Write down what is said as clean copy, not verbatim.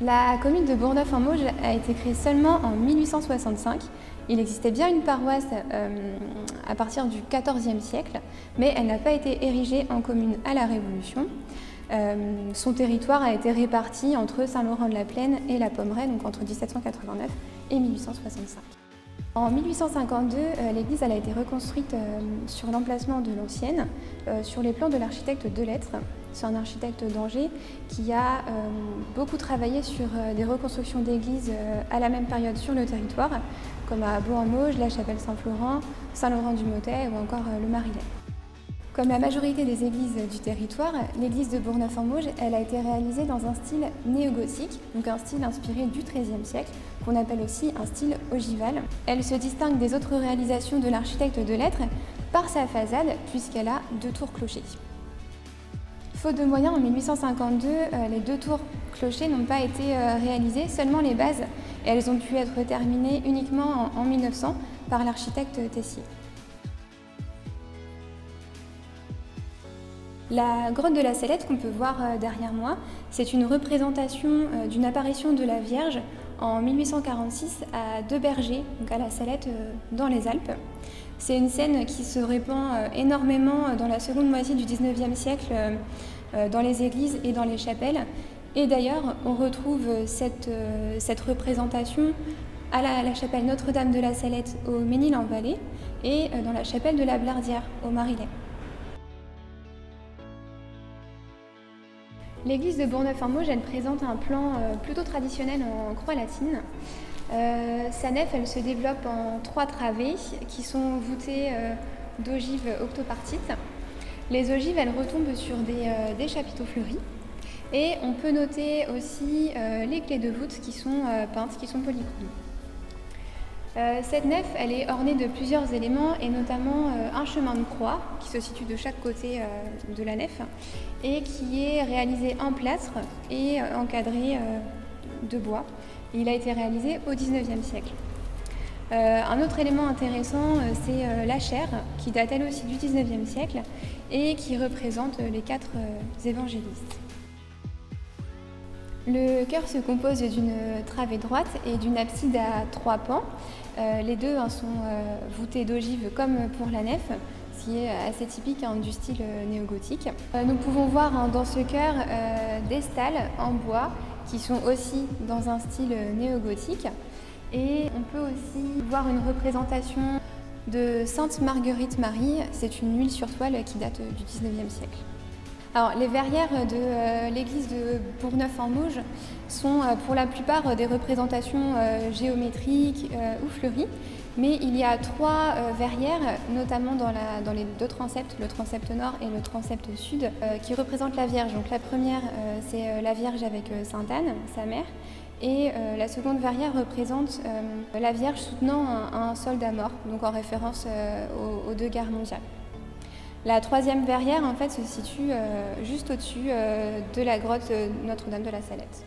La commune de Bourgneuf-en-Mauges a été créée seulement en 1865. Il existait bien une paroisse à partir du XIVe siècle, mais elle n'a pas été érigée en commune à la Révolution. Son territoire a été réparti entre Saint-Laurent-de-la-Plaine et la Pommeraye, donc entre 1789 et 1865. En 1852, l'église a été reconstruite sur l'emplacement de l'ancienne, sur les plans de l'architecte Delettre. C'est un architecte d'Angers qui a beaucoup travaillé sur des reconstructions d'églises à la même période sur le territoire, comme à Bourg-en-Mauges, la chapelle Saint-Florent, Saint-Laurent-du-Motay ou encore le Marillet. Comme la majorité des églises du territoire, l'église de Bourgneuf-en-Mauges a été réalisée dans un style néogothique, donc un style inspiré du XIIIe siècle, qu'on appelle aussi un style ogival. Elle se distingue des autres réalisations de l'architecte Delettre par sa façade, puisqu'elle a 2 tours clochers. Faute de moyens, en 1852, les 2 tours clochers n'ont pas été réalisées, seulement les bases, et elles ont pu être terminées uniquement en 1900 par l'architecte Tessier. La grotte de la Salette qu'on peut voir derrière moi, c'est une représentation d'une apparition de la Vierge en 1846 à Deux-Bergers, donc à la Salette dans les Alpes. C'est une scène qui se répand énormément dans la seconde moitié du XIXe siècle dans les églises et dans les chapelles. Et d'ailleurs, on retrouve cette représentation à la chapelle Notre-Dame de la Salette au Ménil-en-Vallée et dans la chapelle de la Blardière au Marillet. L'église de Bourgneuf-en-Mauges, elle présente un plan plutôt traditionnel en croix latine. Sa nef, elle se développe en 3 travées qui sont voûtées d'ogives octopartites. Les ogives, elles retombent sur des chapiteaux fleuris. Et on peut noter aussi les clés de voûte qui sont peintes, qui sont polychromes. Cette nef, elle est ornée de plusieurs éléments et notamment un chemin de croix qui se situe de chaque côté de la nef et qui est réalisé en plâtre et encadré de bois. Il a été réalisé au XIXe siècle. Un autre élément intéressant, c'est la chaire qui date elle aussi du XIXe siècle et qui représente les 4 évangélistes. Le chœur se compose d'une travée droite et d'une abside à 3 pans. Les deux sont voûtés d'ogives comme pour la nef, ce qui est assez typique du style néogothique. Nous pouvons voir dans ce chœur des stalles en bois qui sont aussi dans un style néogothique. Et on peut aussi voir une représentation de Sainte Marguerite Marie. C'est une huile sur toile qui date du XIXe siècle. Alors, les verrières de l'église de Bourgneuf-en-Mauges sont pour la plupart des représentations géométriques ou fleuries, mais il y a 3 verrières, notamment dans les 2 transepts, le transept nord et le transept sud, qui représentent la Vierge. Donc la première, c'est la Vierge avec Sainte Anne, sa mère, et la seconde verrière représente la Vierge soutenant un soldat mort, donc en référence aux 2 guerres mondiales. La 3e verrière, en fait, se situe juste au-dessus de la grotte Notre-Dame de la Salette.